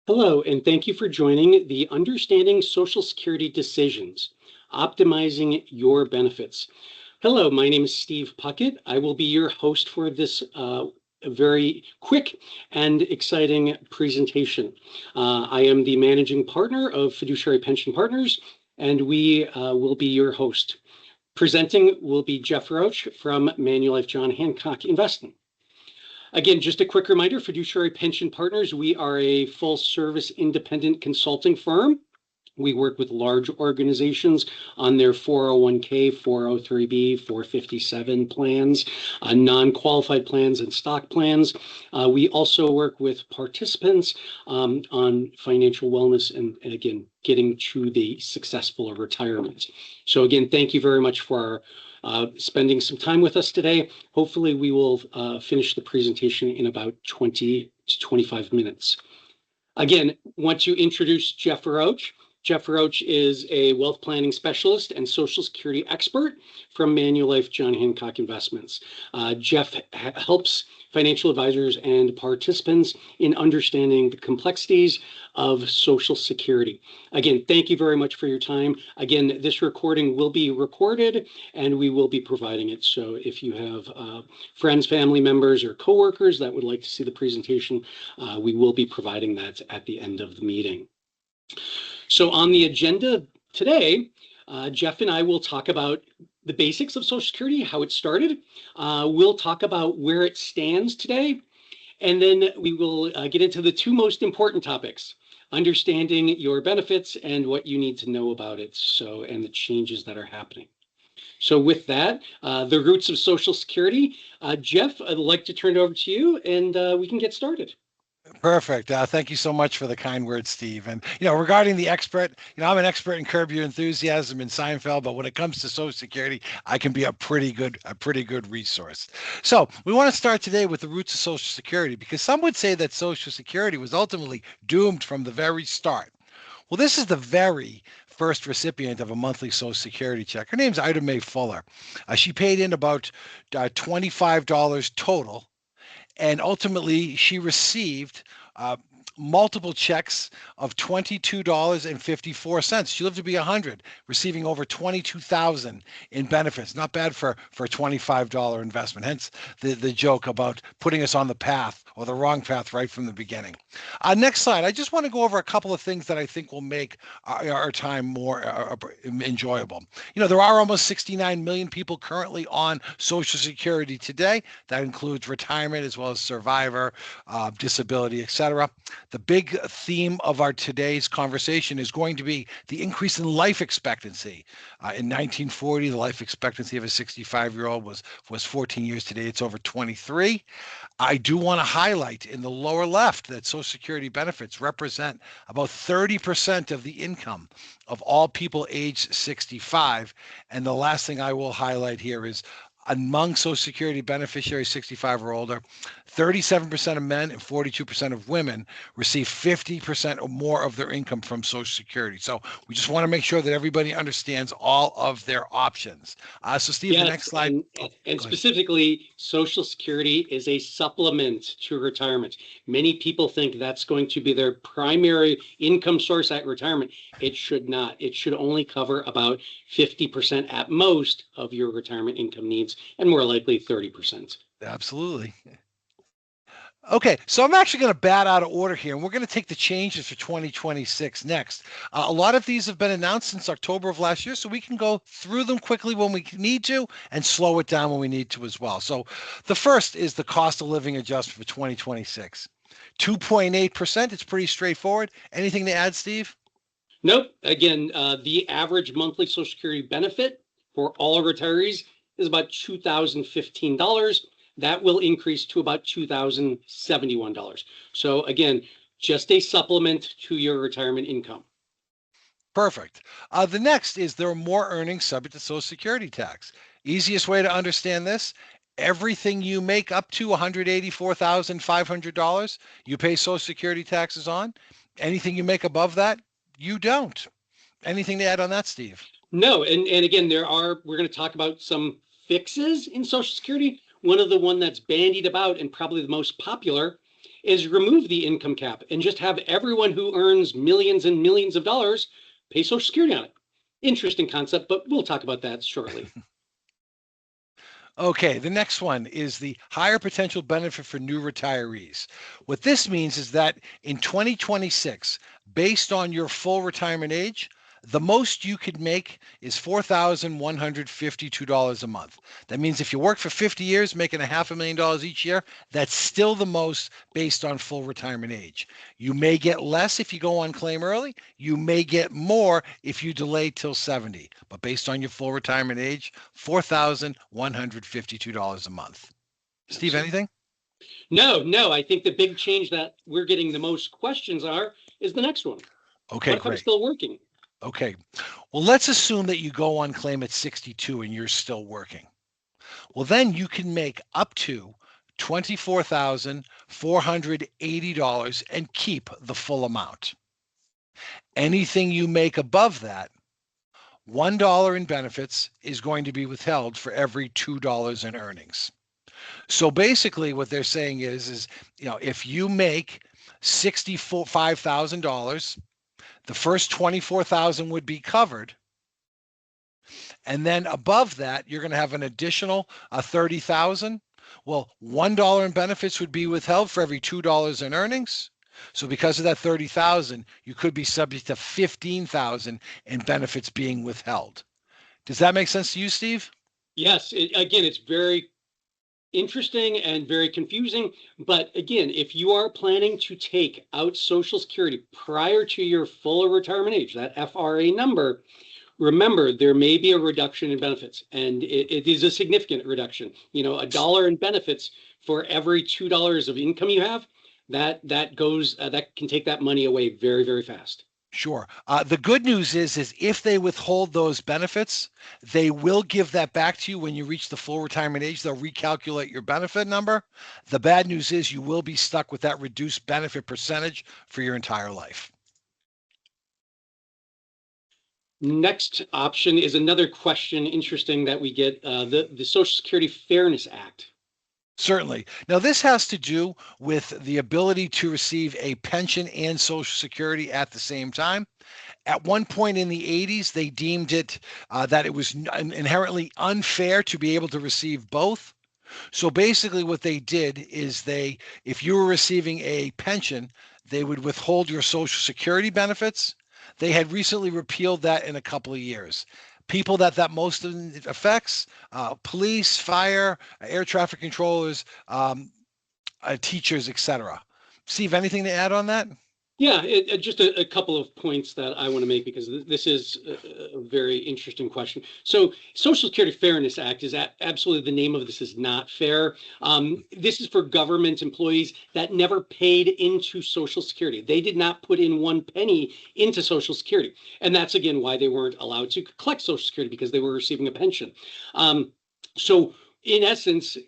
Hello, and thank you for joining the Understanding Social Security Decisions, Optimizing Your Benefits. Hello, my name is Steve Puckett. I will be your host for this very quick and exciting presentation. I am the managing partner of Fiduciary Pension Partners, and we will be your host. Presenting will be Jeff Roach from Manulife John Hancock Investments. Again, just a quick reminder, Fiduciary Pension Partners, we are a full service independent consulting firm. We work with large organizations on their 401k, 403b, 457 plans, non-qualified plans and stock plans. We also work with participants on financial wellness and again, getting to the successful retirement. So again, thank you very much for spending some time with us today. Hopefully we will finish the presentation in about 20 to 25 minutes. Again, want to introduce Jeff Roach. Jeff Roach is a wealth planning specialist and Social Security expert from Manulife John Hancock Investments. Jeff helps financial advisors and participants in understanding the complexities of Social Security. Again, thank you very much for your time. Again, this recording will be recorded and we will be providing it. So if you have friends, family members, or coworkers that would like to see the presentation, we will be providing that at the end of the meeting. So on the agenda today, Jeff and I will talk about the basics of Social Security, how it started. We'll talk about where it stands today. And then we will get into the two most important topics, understanding your benefits and what you need to know about it, and the changes that are happening. So with that, the roots of Social Security. Jeff, I'd like to turn it over to you and we can get started. Perfect. Thank you so much for the kind words, Steve. And, regarding the expert, I'm an expert in Curb Your Enthusiasm in Seinfeld, but when it comes to Social Security, I can be a pretty good resource. So we want to start today with the roots of Social Security, because some would say that Social Security was ultimately doomed from the very start. Well, this is the very first recipient of a monthly Social Security check. Her name's Ida Mae Fuller. She paid in about $25 total. And ultimately, she received multiple checks of $22.54. She lived to be 100, receiving over $22,000 in benefits. Not bad for a $25 investment. Hence the joke about putting us on the path or the wrong path right from the beginning. Next slide. I just want to go over a couple of things that I think will make our time more enjoyable. There are almost 69 million people currently on Social Security today. That includes retirement as well as survivor, disability, etc. The big theme of our today's conversation is going to be the increase in life expectancy. In 1940, the life expectancy of a 65-year-old was 14 years. Today, it's over 23. I do want to highlight in the lower left that Social Security benefits represent about 30% of the income of all people aged 65. And the last thing I will highlight here is among Social Security beneficiaries 65 or older, 37% of men and 42% of women receive 50% or more of their income from Social Security. So we just want to make sure that everybody understands all of their options. So Steve, yes, the next slide. And specifically, Social Security is a supplement to retirement. Many people think that's going to be their primary income source at retirement. It should not. It should only cover about 50% at most of your retirement income needs, and more likely 30%. Absolutely. Okay, so I'm actually going to bat out of order here, and we're going to take the changes for 2026 next. A lot of these have been announced since October of last year, so we can go through them quickly when we need to and slow it down when we need to as well. So the first is the cost of living adjustment for 2026. 2.8%, it's pretty straightforward. Anything to add, Steve? Nope. Again, the average monthly Social Security benefit for all retirees is about $2,015. That will increase to about $2,071. So again, just a supplement to your retirement income. Perfect. The next is there are more earnings subject to Social Security tax. Easiest way to understand this, everything you make up to $184,500, you pay Social Security taxes on. Anything you make above that, you don't. Anything to add on that, Steve? No, and again, we're going to talk about some fixes in Social Security. One of the one that's bandied about and probably the most popular is remove the income cap and just have everyone who earns millions and millions of dollars pay Social Security on it. Interesting concept, but we'll talk about that shortly. Okay, the next one is the higher potential benefit for new retirees. What this means is that in 2026, based on your full retirement age, the most you could make is $4,152 a month. That means if you work for 50 years, making $500,000 each year, that's still the most based on full retirement age. You may get less if you go on claim early. You may get more if you delay till 70. But based on your full retirement age, $4,152 a month. Steve, anything? No. I think the big change that we're getting the most questions is the next one. Okay, what if I'm still working? Okay. Well, let's assume that you go on claim at 62 and you're still working. Well, then you can make up to $24,480 and keep the full amount. Anything you make above that, $1 in benefits is going to be withheld for every $2 in earnings. So basically what they're saying is, if you make $65,000, the first 24,000 would be covered. And then above that, you're going to have an additional 30,000. Well, $1 in benefits would be withheld for every $2 in earnings. So because of that 30,000, you could be subject to 15,000 in benefits being withheld. Does that make sense to you, Steve? Yes. Again, it's very interesting and very confusing. But again, if you are planning to take out Social Security prior to your full retirement age, that FRA number, remember, there may be a reduction in benefits, and it is a significant reduction. $1 in benefits for every $2 of income you have, that can take that money away very, very fast. Sure. The good news is if they withhold those benefits, they will give that back to you when you reach the full retirement age. They'll recalculate your benefit number. The bad news is you will be stuck with that reduced benefit percentage for your entire life. Next option is another question, interesting, that we get, the Social Security Fairness Act. Certainly. Now, this has to do with the ability to receive a pension and Social Security at the same time. At one point in the 80s, they deemed it that it was inherently unfair to be able to receive both. So basically what they did is if you were receiving a pension, they would withhold your Social Security benefits. They had recently repealed that in a couple of years. People that most affects, police, fire, air traffic controllers, teachers, etc. Steve, anything to add on that? Yeah, just a couple of points that I want to make, because this is a very interesting question. So Social Security Fairness Act is absolutely, the name of this is not fair. This is for government employees that never paid into Social Security. They did not put in one penny into Social Security. And that's, again, why they weren't allowed to collect Social Security, because they were receiving a pension. So in essence,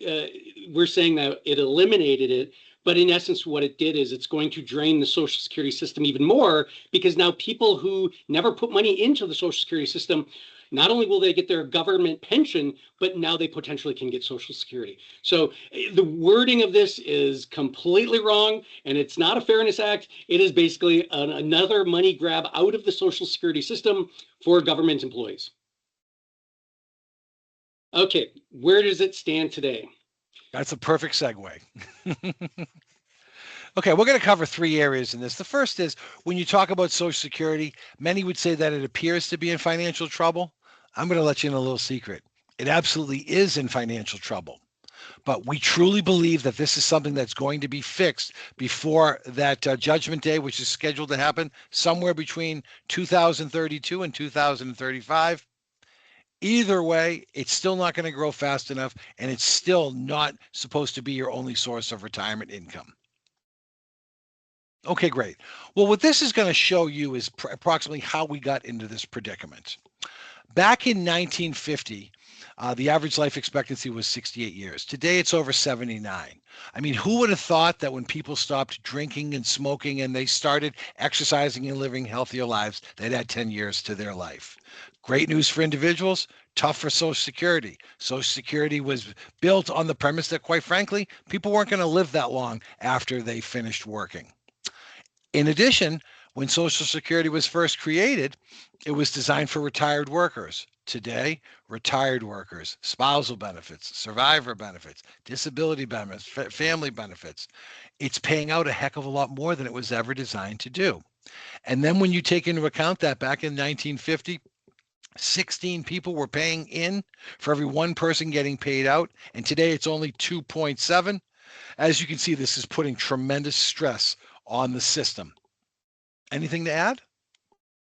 we're saying that it eliminated it. But in essence, what it did is it's going to drain the Social Security system even more, because now people who never put money into the Social Security system, not only will they get their government pension, but now they potentially can get Social Security. So the wording of this is completely wrong, and it's not a Fairness Act. It is basically another money grab out of the Social Security system for government employees. Okay, where does it stand today? That's a perfect segue. Okay, we're going to cover three areas in this. The first is, when you talk about Social Security, many would say that it appears to be in financial trouble. I'm going to let you in a little secret. It absolutely is in financial trouble. But we truly believe that this is something that's going to be fixed before that Judgment Day, which is scheduled to happen somewhere between 2032 and 2035. Either way, it's still not going to grow fast enough, and it's still not supposed to be your only source of retirement income. Okay, great. Well, what this is going to show you is approximately how we got into this predicament. Back in 1950, The average life expectancy was 68 years. Today, it's over 79. I mean, who would have thought that when people stopped drinking and smoking and they started exercising and living healthier lives, they'd add 10 years to their life? Great news for individuals, tough for Social Security. Social Security was built on the premise that, quite frankly, people weren't going to live that long after they finished working. In addition, when Social Security was first created, it was designed for retired workers. Today, retired workers, spousal benefits, survivor benefits, disability benefits, family benefits, it's paying out a heck of a lot more than it was ever designed to do. And then when you take into account that back in 1950, 16 people were paying in for every one person getting paid out, and today it's only 2.7. As you can see, this is putting tremendous stress on the system. Anything to add?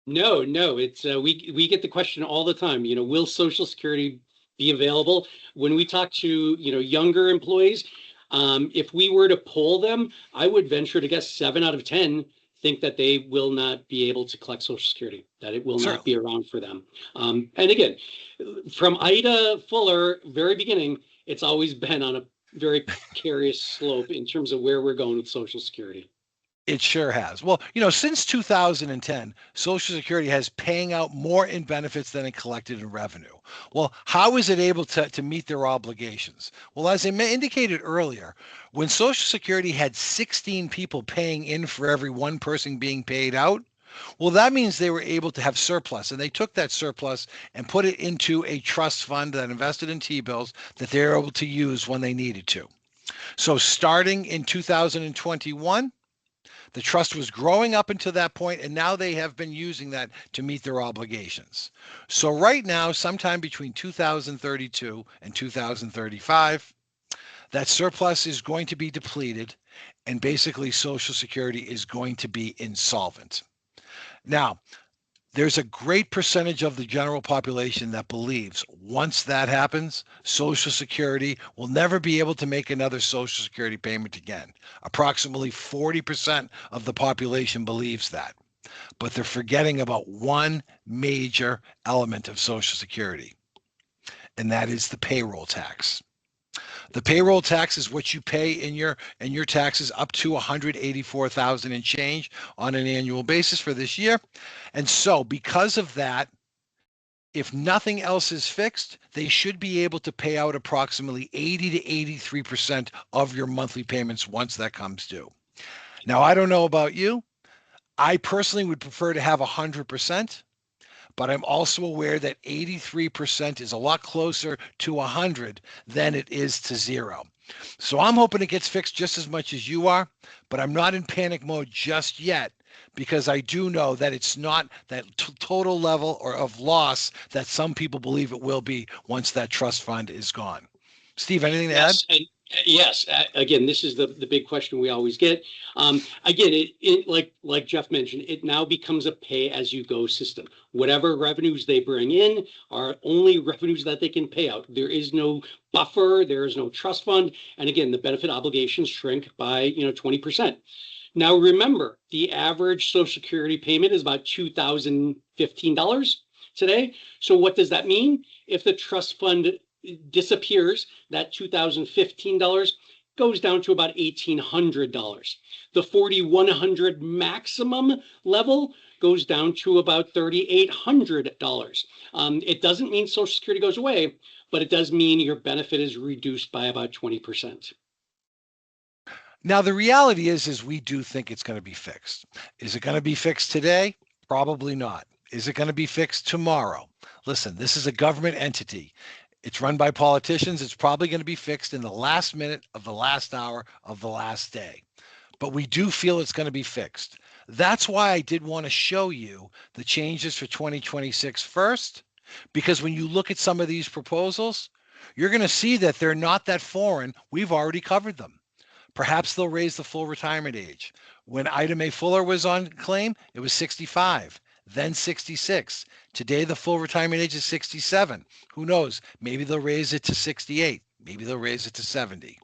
No, no, it's we get the question all the time. Will Social Security be available? When we talk to younger employees, if we were to poll them, I would venture to guess 7 out of 10 think that they will not be able to collect Social Security, that it will not be around for them. And again, from Ida Fuller, very beginning, it's always been on a very precarious slope in terms of where we're going with Social Security. It sure has. Well, since 2010, Social Security has paying out more in benefits than it collected in revenue. Well, how is it able to meet their obligations? Well, as I indicated earlier, when Social Security had 16 people paying in for every one person being paid out, well, that means they were able to have surplus, and they took that surplus and put it into a trust fund that invested in T-bills that they were able to use when they needed to. So starting in 2021, the trust was growing up until that point, and now they have been using that to meet their obligations. So right now, sometime between 2032 and 2035, that surplus is going to be depleted, and basically Social Security is going to be insolvent. Now, there's a great percentage of the general population that believes once that happens, Social Security will never be able to make another Social Security payment again. Approximately 40% of the population believes that. But they're forgetting about one major element of Social Security, and that is the payroll tax. The payroll tax is what you pay in your taxes up to $184,000 and change on an annual basis for this year. And so because of that, if nothing else is fixed, they should be able to pay out approximately 80 to 83% of your monthly payments once that comes due. Now, I don't know about you. I personally would prefer to have 100%. But I'm also aware that 83% is a lot closer to 100 than it is to 0. So I'm hoping it gets fixed just as much as you are, but I'm not in panic mode just yet because I do know that it's not that total level or of loss that some people believe it will be once that trust fund is gone. Steve, anything to add? Yes. Again, this is the big question we always get. Again, it like Jeff mentioned, it now becomes a pay-as-you-go system. Whatever revenues they bring in are only revenues that they can pay out. There is no buffer. There is no trust fund. And again, the benefit obligations shrink by 20%. Now, remember, the average Social Security payment is about $2,015 today. So what does that mean? If the trust fund disappears, that $2,015 goes down to about $1,800. The $4,100 maximum level goes down to about $3,800. It doesn't mean Social Security goes away, but it does mean your benefit is reduced by about 20%. Now, the reality is we do think it's going to be fixed. Is it going to be fixed today? Probably not. Is it going to be fixed tomorrow? Listen, this is a government entity. It's run by politicians. It's probably going to be fixed in the last minute of the last hour of the last day. But we do feel it's going to be fixed. That's why I did want to show you the changes for 2026 first, because when you look at some of these proposals, you're going to see that they're not that foreign. We've already covered them. Perhaps they'll raise the full retirement age. When Ida Mae Fuller was on claim, it was 65. Then 66. Today, the full retirement age is 67. Who knows? Maybe they'll raise it to 68. Maybe they'll raise it to 70.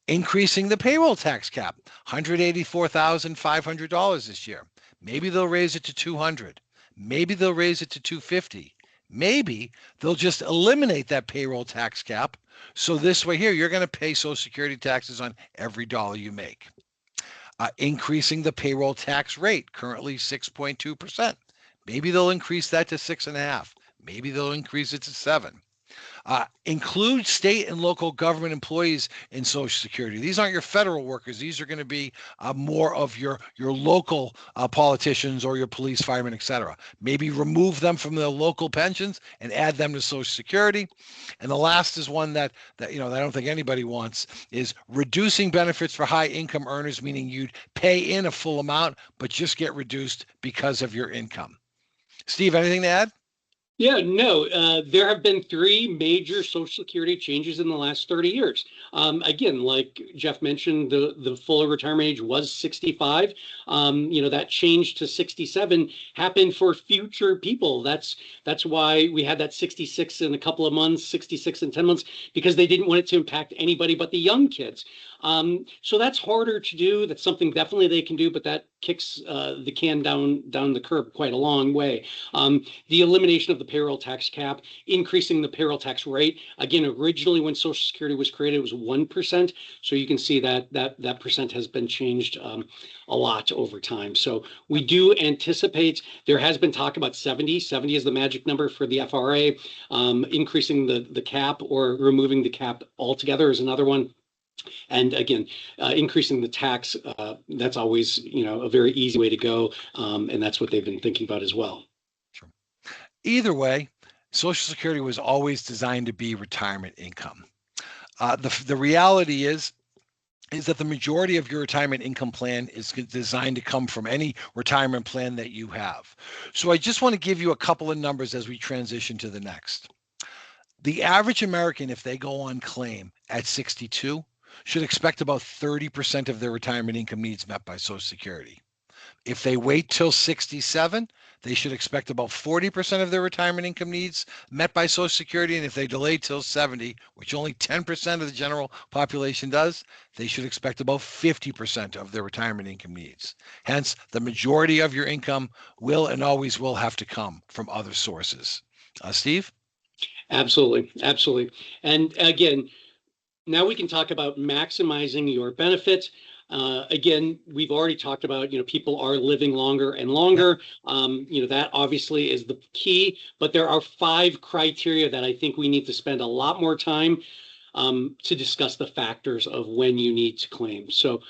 Increasing the payroll tax cap, $184,500 this year. Maybe they'll raise it to 200. Maybe they'll raise it to 250. Maybe they'll just eliminate that payroll tax cap. So this way here, you're going to pay Social Security taxes on every dollar you make. Increasing the payroll tax rate, currently 6.2%. Maybe they'll increase that to 6.5. Maybe they'll increase it to 7. Include state and local government employees in Social Security. These aren't your federal workers. These are going to be more of your local politicians or your police, firemen, etc. Maybe remove them from their local pensions and add them to Social Security. And the last is one that I don't think anybody wants, is reducing benefits for high income earners, meaning you'd pay in a full amount, but just get reduced because of your income. Steve, anything to add? Yeah, no, there have been three major Social Security changes in the last 30 years. Again, like Jeff mentioned, the fuller retirement age was 65. That change to 67 happened for future people. That's why we had that 66 in a couple of months, 66 in 10 months, because they didn't want it to impact anybody but the young kids. So that's harder to do. That's something definitely they can do, but that kicks the can down the curb quite a long way. The elimination of the payroll tax cap, increasing the payroll tax rate. Again, originally when Social Security was created, it was 1%. So you can see that percent has been changed a lot over time. So we do anticipate, there has been talk about 70. 70 is the magic number for the FRA. Increasing the cap or removing the cap altogether is another one. And again, increasing the tax, that's always, a very easy way to go. And that's what they've been thinking about as well. Sure. Either way, Social Security was always designed to be retirement income. The reality is that the majority of your retirement income plan is designed to come from any retirement plan that you have. So I just want to give you a couple of numbers as we transition to the next. The average American, if they go on claim at 62, should expect about 30% of their retirement income needs met by Social Security. If they wait till 67, they should expect about 40% of their retirement income needs met by Social Security. And if they delay till 70, which only 10% of the general population does, they should expect about 50% of their retirement income needs. Hence, the majority of your income will and always will have to come from other sources. Steve? Absolutely. Absolutely. And again, now we can talk about maximizing your benefits. Again, we've already talked about, people are living longer and longer. That obviously is the key, but there are 5 criteria that I think we need to spend a lot more time to discuss the factors of when you need to claim. So,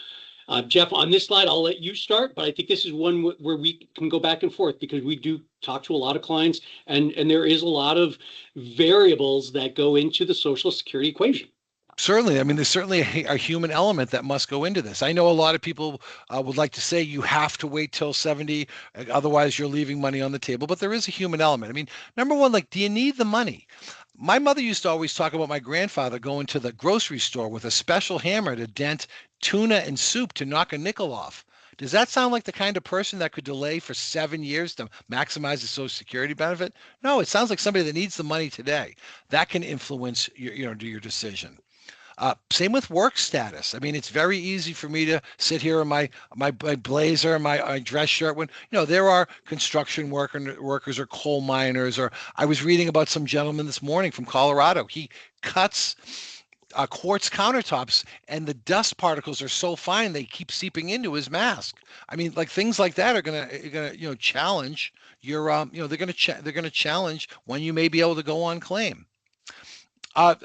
Jeff, on this slide, I'll let you start, but I think this is one where we can go back and forth because we do talk to a lot of clients and there is a lot of variables that go into the Social Security equation. Certainly. I mean, there's certainly a human element that must go into this. I know a lot of people would like to say you have to wait till 70, otherwise you're leaving money on the table, but there is a human element. I mean, number one, do you need the money? My mother used to always talk about my grandfather going to the grocery store with a special hammer to dent tuna and soup to knock a nickel off. Does that sound like the kind of person that could delay for 7 years to maximize the Social Security benefit? No, it sounds like somebody that needs the money today. That can influence your decision. Same with work status. I mean, it's very easy for me to sit here in my blazer, my dress shirt when, there are construction workers or coal miners, or I was reading about some gentleman this morning from Colorado. He cuts quartz countertops and the dust particles are so fine they keep seeping into his mask. I mean, things like that are gonna challenge your they're gonna challenge when you may be able to go on claim.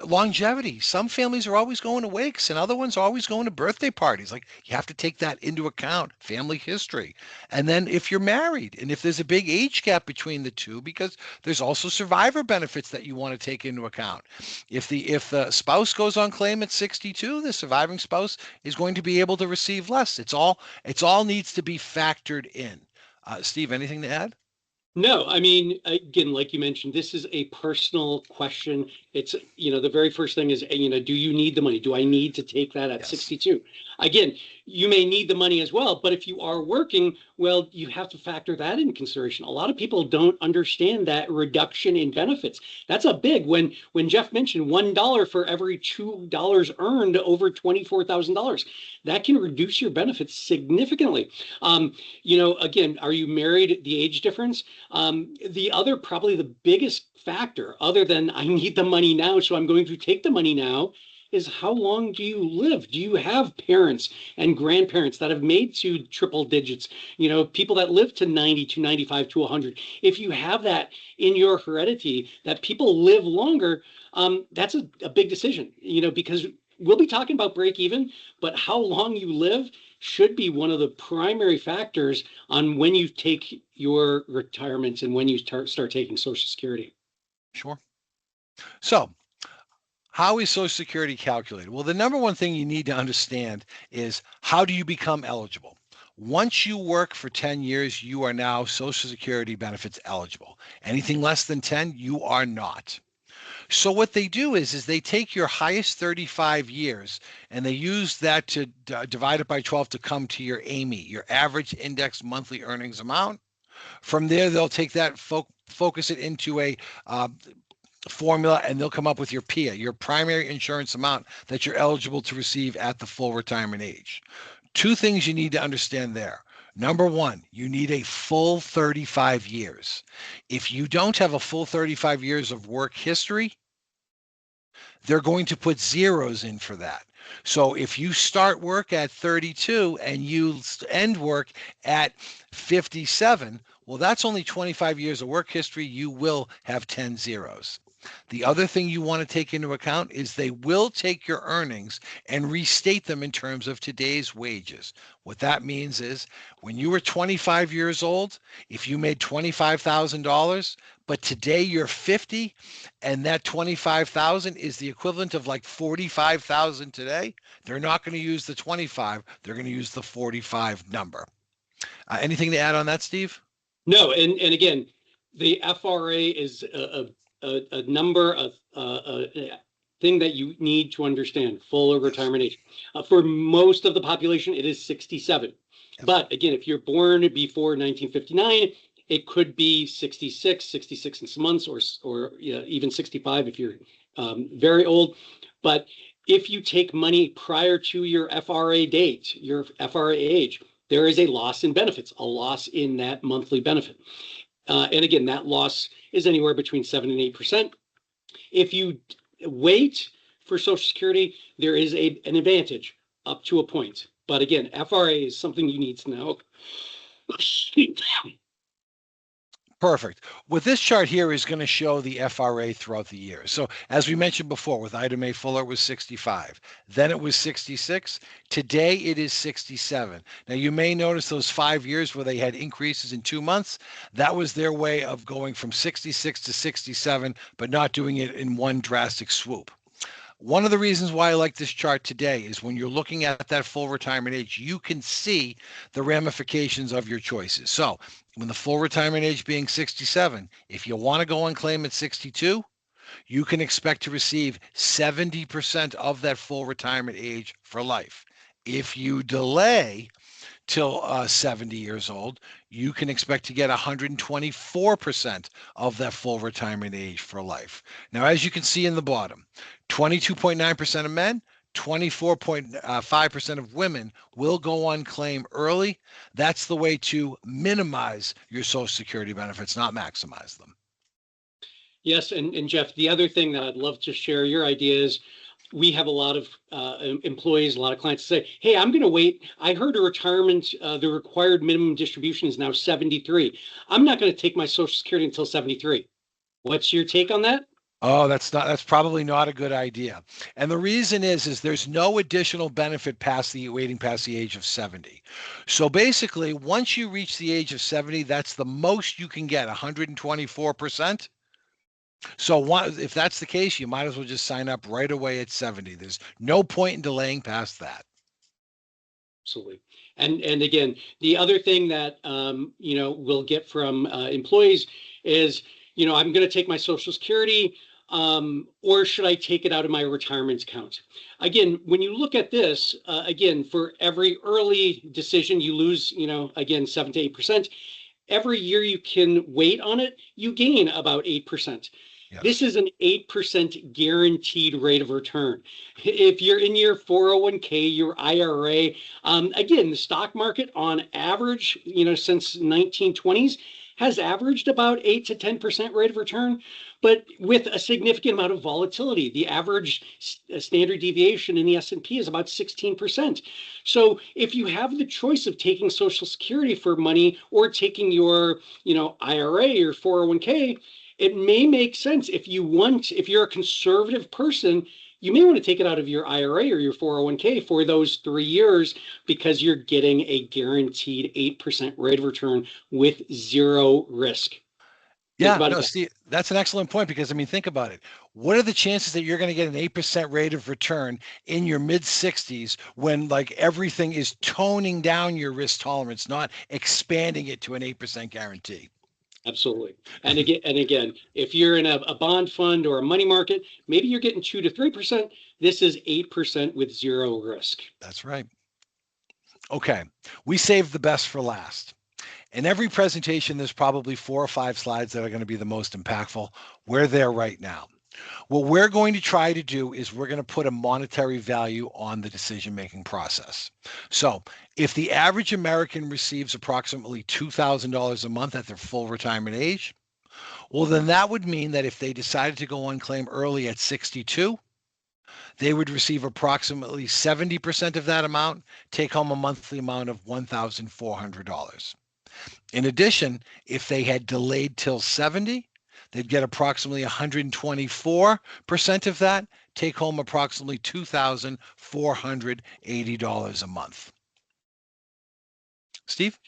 Longevity. Some families are always going to wakes and other ones are always going to birthday parties. You have to take that into account, family history. And then if you're married and if there's a big age gap between the two, because there's also survivor benefits that you want to take into account. If the spouse goes on claim at 62, the surviving spouse is going to be able to receive less. It's all needs to be factored in. Steve, anything to add? No, I mean, again, like you mentioned, this is a personal question. It's, the very first thing is, do you need the money? Do I need to take that at 62? Again, you may need the money as well, but if you are working, well, you have to factor that in consideration. A lot of people don't understand that reduction in benefits. That's a big, when Jeff mentioned $1 for every $2 earned over $24,000, that can reduce your benefits significantly. Again, are you married? The age difference. The other, probably the biggest factor, other than I need the money now, so I'm going to take the money now, is how long do you live? Do you have parents and grandparents that have made to triple digits? People that live to 90, to 95, to 100. If you have that in your heredity, that people live longer, that's a big decision, because we'll be talking about break even, but how long you live should be one of the primary factors on when you take your retirement and when you start taking Social Security. Sure. So, how is Social Security calculated? Well, the number one thing you need to understand is, how do you become eligible? Once you work for 10 years, you are now Social Security benefits eligible. Anything less than 10, you are not. So what they do is they take your highest 35 years and they use that to divide it by 12 to come to your AMI, your average index monthly earnings amount. From there, they'll take that, focus it into a formula, and they'll come up with your PIA, your primary insurance amount that you're eligible to receive at the full retirement age. Two things you need to understand there. Number one, you need a full 35 years. If you don't have a full 35 years of work history, they're going to put zeros in for that. So if you start work at 32 and you end work at 57, well, that's only 25 years of work history. You will have 10 zeros. The other thing you want to take into account is they will take your earnings and restate them in terms of today's wages. What that means is, when you were 25 years old, if you made $25,000, but today you're 50 and that 25,000 is the equivalent of like 45,000 today, they're not going to use the 25, they're going to use the 45 number. Anything to add on that, Steve? No, and again, the FRA is a number, a thing that you need to understand. Full retirement age. For most of the population, it is 67. But again, if you're born before 1959, it could be 66 and some months, or even 65 if you're very old. But if you take money prior to your FRA date, your FRA age, there is a loss in benefits, a loss in that monthly benefit. And again, that loss is anywhere between 7 and 8%. If you wait for Social Security, there is an advantage up to a point. But again, FRA is something you need to know. Perfect. What this chart here is going to show the FRA throughout the years. So as we mentioned before, with Ida Mae Fuller, it was 65. Then it was 66. Today it is 67. Now you may notice those 5 years where they had increases in 2 months. That was their way of going from 66 to 67, but not doing it in one drastic swoop. One of the reasons why I like this chart today is, when you're looking at that full retirement age, you can see the ramifications of your choices. So when the full retirement age being 67, if you want to go on claim at 62, you can expect to receive 70% of that full retirement age for life. If you delay till 70 years old, you can expect to get 124% of that full retirement age for life. Now, as you can see in the bottom, 22.9% of men, 24.5% of women will go on claim early. That's the way to minimize your Social Security benefits, not maximize them. Yes, and Jeff, the other thing that I'd love to share your idea is, we have a lot of employees, a lot of clients say, hey, I'm going to wait. I heard a retirement, the required minimum distribution is now 73. I'm not going to take my Social Security until 73. What's your take on that? Oh, that's probably not a good idea. And the reason is there's no additional benefit waiting past the age of 70. So basically, once you reach the age of 70, that's the most you can get, 124%. So if that's the case, you might as well just sign up right away at 70. There's no point in delaying past that. Absolutely. And again, the other thing that we'll get from employees is, I'm going to take my Social Security. or should I take it out of my retirement account? Again, when you look at this, again, for every early decision, you lose, again, 7 to 8%. Every year you can wait on it, you gain about 8%. Yes. This is an 8% guaranteed rate of return. If you're in your 401k, your IRA, again, the stock market on average, since 1920s has averaged about 8 to 10% rate of return, but with a significant amount of volatility. The average standard deviation in the S&P is about 16%. So if you have the choice of taking Social Security for money or taking your, IRA or 401k, it may make sense if you're a conservative person, you may want to take it out of your IRA or your 401k for those 3 years because you're getting a guaranteed 8% rate of return with zero risk. Yeah, no, Steve, that's an excellent point because, think about it. What are the chances that you're going to get an 8% rate of return in your mid 60s when everything is toning down your risk tolerance, not expanding it to an 8% guarantee? Absolutely. And again, if you're in a bond fund or a money market, maybe you're getting 2 to 3%. This is 8% with zero risk. That's right. Okay, we saved the best for last. In every presentation, there's probably 4 or 5 slides that are going to be the most impactful. We're there right now. What we're going to try to do is we're going to put a monetary value on the decision-making process. So if the average American receives approximately $2,000 a month at their full retirement age, well, then that would mean that if they decided to go on claim early at 62, they would receive approximately 70% of that amount, take home a monthly amount of $1,400. In addition, if they had delayed till 70, they'd get approximately 124% of that, take home approximately $2,480 a month. Steve?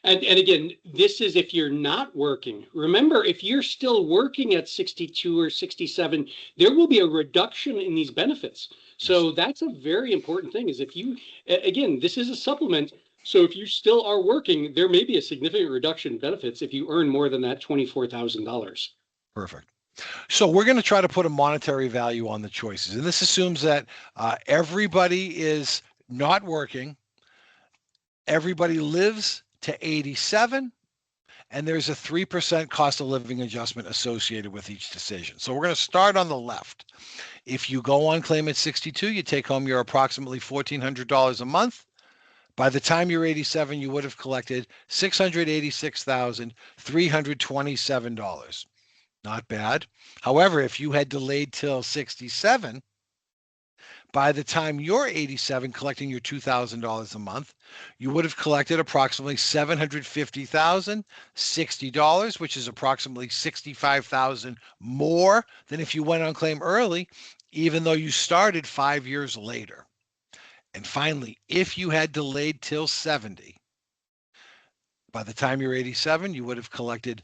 And again, this is if you're not working. Remember, if you're still working at 62 or 67, there will be a reduction in these benefits. So that's a very important thing is if you, again, this is a supplement. So if you still are working, there may be a significant reduction in benefits if you earn more than that $24,000. Perfect. So we're going to try to put a monetary value on the choices. And this assumes that everybody is not working, everybody lives to 87, and there's a 3% cost of living adjustment associated with each decision. So we're going to start on the left. If you go on claim at 62, you take home your approximately $1,400 a month. By the time you're 87, you would have collected $686,327. Not bad. However, if you had delayed till 67, by the time you're 87, collecting your $2,000 a month, you would have collected approximately $750,060, which is approximately $65,000 more than if you went on claim early, even though you started 5 years later. And finally, if you had delayed till 70, by the time you're 87, you would have collected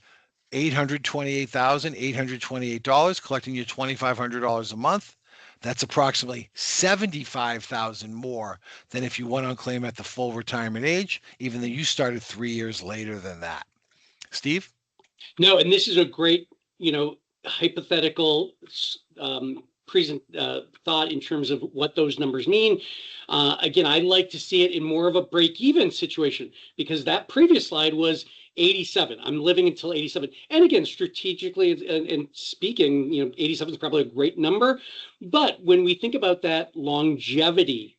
$828,828, collecting you $2,500 a month. That's approximately $75,000 more than if you went on claim at the full retirement age, even though you started 3 years later than that. Steve? No, and this is a great, hypothetical thought in terms of what those numbers mean. Again, I like to see it in more of a break-even situation because that previous slide was 87. I'm living until 87. And again, strategically and speaking, 87 is probably a great number. But when we think about that longevity,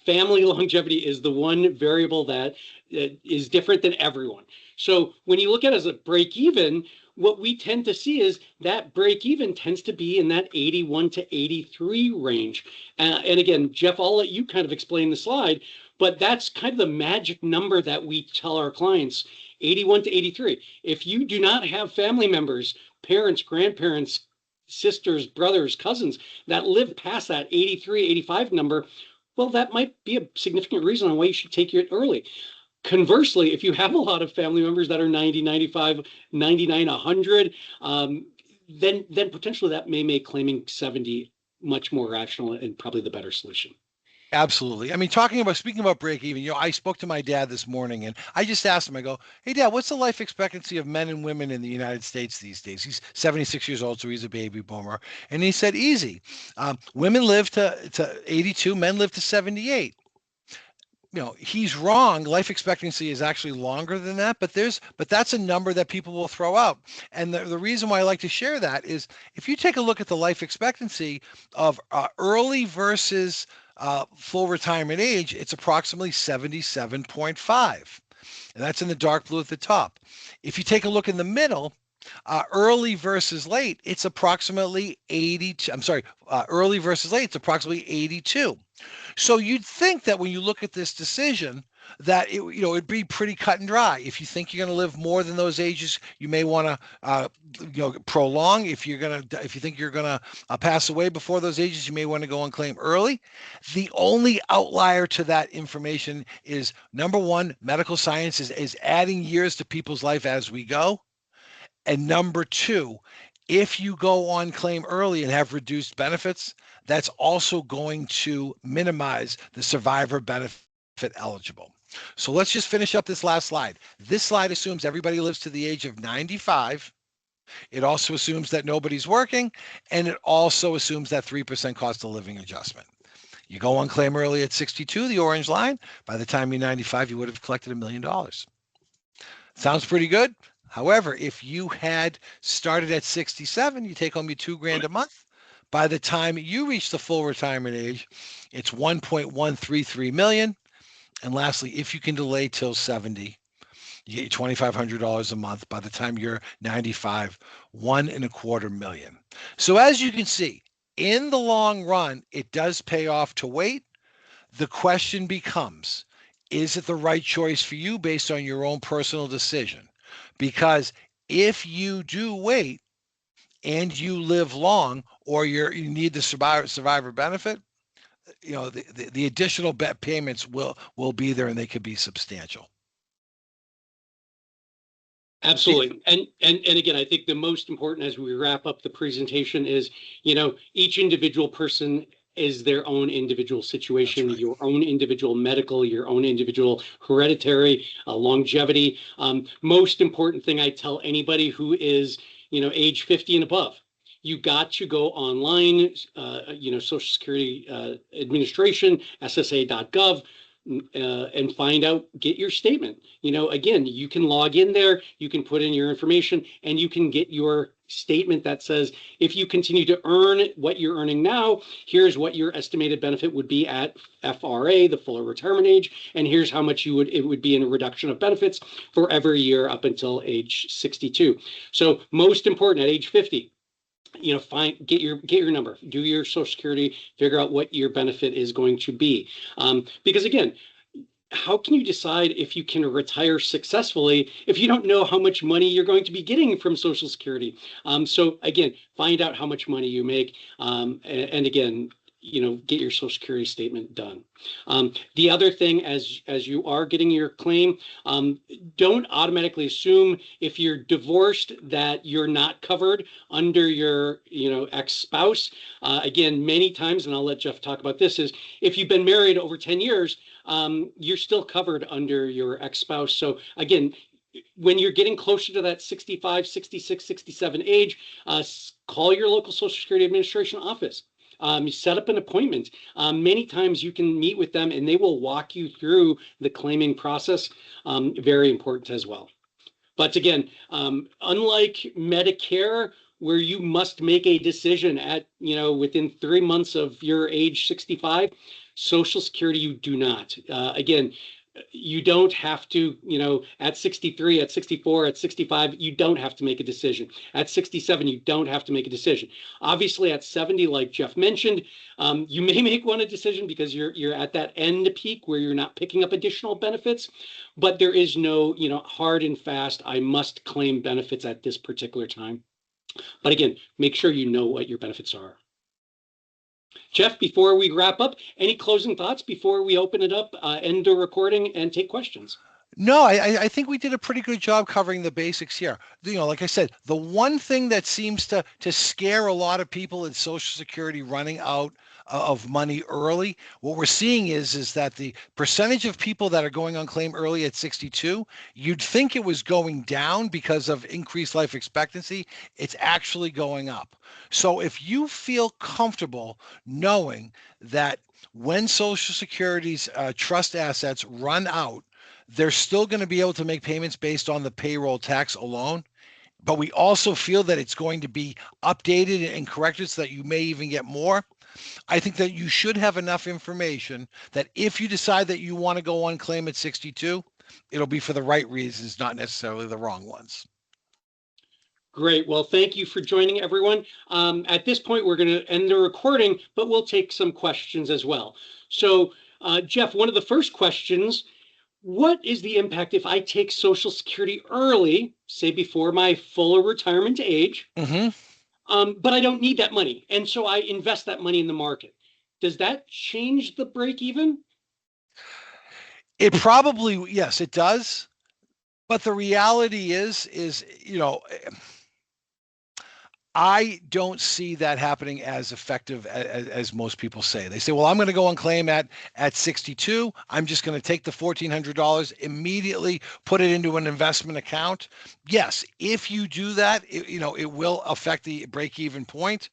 family longevity is the one variable that is different than everyone. So when you look at it as a break even, what we tend to see is that break even tends to be in that 81 to 83 range. And again, Jeff, I'll let you kind of explain the slide, but that's kind of the magic number that we tell our clients, 81 to 83. If you do not have family members, parents, grandparents, sisters, brothers, cousins that live past that 83, 85 number, well, that might be a significant reason on why you should take it early. Conversely, if you have a lot of family members that are 90, 95, 99, 100, then potentially that may make claiming 70 much more rational and probably the better solution. Absolutely. I mean, speaking about break even, I spoke to my dad this morning and I just asked him, I go, hey, Dad, what's the life expectancy of men and women in the United States these days? He's 76 years old, so he's a baby boomer. And he said, easy. Women live to 82, men live to 78. He's wrong. Life expectancy is actually longer than that, but that's a number that people will throw out. And the reason why I like to share that is if you take a look at the life expectancy of early versus full retirement age, it's approximately 77.5. And that's in the dark blue at the top. If you take a look in the middle, early versus late, it's approximately 82. I'm sorry, early versus late, it's approximately 82. So you'd think that when you look at this decision, that it'd be pretty cut and dry. If you think you're going to live more than those ages, you may want to prolong. If you think you're going to pass away before those ages, you may want to go and claim early. The only outlier to that information is number one, medical science is adding years to people's life as we go. And number two, if you go on claim early and have reduced benefits, that's also going to minimize the survivor benefit eligible. So let's just finish up this last slide. This slide assumes everybody lives to the age of 95. It also assumes that nobody's working, and it also assumes that 3% cost of living adjustment. You go on claim early at 62, the orange line. By the time you're 95, you would have collected $1 million. Sounds pretty good. However, if you had started at 67, you take home your $2,000 a month. By the time you reach the full retirement age, it's 1.133 million. And lastly, if you can delay till 70, you get $2,500 a month. By the time you're 95, 1.25 million. So as you can see, in the long run, it does pay off to wait. The question becomes, is it the right choice for you based on your own personal decision? Because if you do wait and you live long, or you need the survivor benefit, the additional payments will be there, and they could be substantial. Absolutely. And again, I think the most important as we wrap up the presentation is, each individual person is their own individual situation, right. Your own individual medical, your own individual hereditary, longevity. Most important thing I tell anybody who is, age 50 and above, you got to go online, Social Security Administration, SSA.gov, and find out, get your statement. Again, you can log in there, you can put in your information, and you can get your statement that says, if you continue to earn what you're earning now, here's what your estimated benefit would be at FRA, the fuller retirement age, and here's how much it would be in a reduction of benefits for every year up until age 62. So most important, at age 50, get your number, do your Social Security, figure out what your benefit is going to be. Because again, how can you decide if you can retire successfully if you don't know how much money you're going to be getting from Social Security? So again, find out how much money you make, and again, get your Social Security statement done. The other thing, as you are getting your claim, don't automatically assume if you're divorced that you're not covered under your ex-spouse. Again, many times, and I'll let Jeff talk about this, is if you've been married over 10 years, you're still covered under your ex-spouse. So again, when you're getting closer to that 65, 66, 67 age, call your local Social Security Administration office. You set up an appointment. Many times you can meet with them and they will walk you through the claiming process. Very important as well. But again, unlike Medicare, where you must make a decision at, within 3 months of your age 65, Social Security, you do not. Again, you don't have to, at 63, at 64, at 65, you don't have to make a decision. At 67, you don't have to make a decision. Obviously, at 70, like Jeff mentioned, you may make one a decision because you're at that end peak where you're not picking up additional benefits, but there is no, hard and fast, I must claim benefits at this particular time. But again, make sure you know what your benefits are. Jeff, before we wrap up, any closing thoughts before we open it up, end the recording, and take questions? No, I think we did a pretty good job covering the basics here. Like I said, the one thing that seems to scare a lot of people is Social Security running out of money early. What we're seeing is that the percentage of people that are going on claim early at 62, you'd think it was going down because of increased life expectancy. It's actually going up. So if you feel comfortable knowing that when Social Security's trust assets run out, they're still going to be able to make payments based on the payroll tax alone. But we also feel that it's going to be updated and corrected so that you may even get more. I think that you should have enough information that if you decide that you want to go on claim at 62, it'll be for the right reasons, not necessarily the wrong ones. Great. Well, thank you for joining, everyone. At this point, we're going to end the recording, but we'll take some questions as well. So, Jeff, one of the first questions, what is the impact if I take Social Security early, say before my fuller retirement age, but I don't need that money, and so I invest that money in the market? Does that change the break even? It probably, yes, it does. But the reality is, I don't see that happening as effective as most people say. They say, well, I'm going to go and claim at 62. I'm just going to take the $1,400 immediately, put it into an investment account. Yes, if you do that, it will affect the break-even point.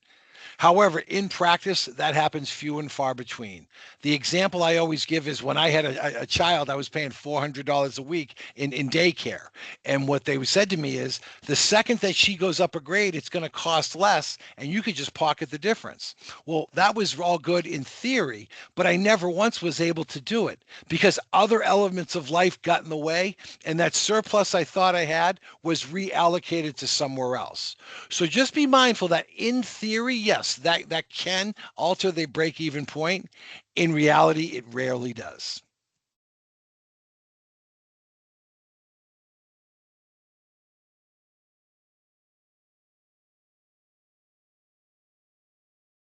However, in practice, that happens few and far between. The example I always give is when I had a child, I was paying $400 a week in daycare. And what they said to me is the second that she goes up a grade, it's going to cost less and you could just pocket the difference. Well, that was all good in theory, but I never once was able to do it because other elements of life got in the way. And that surplus I thought I had was reallocated to somewhere else. So just be mindful that in theory, yes, that can alter the break-even point. In reality, it rarely does.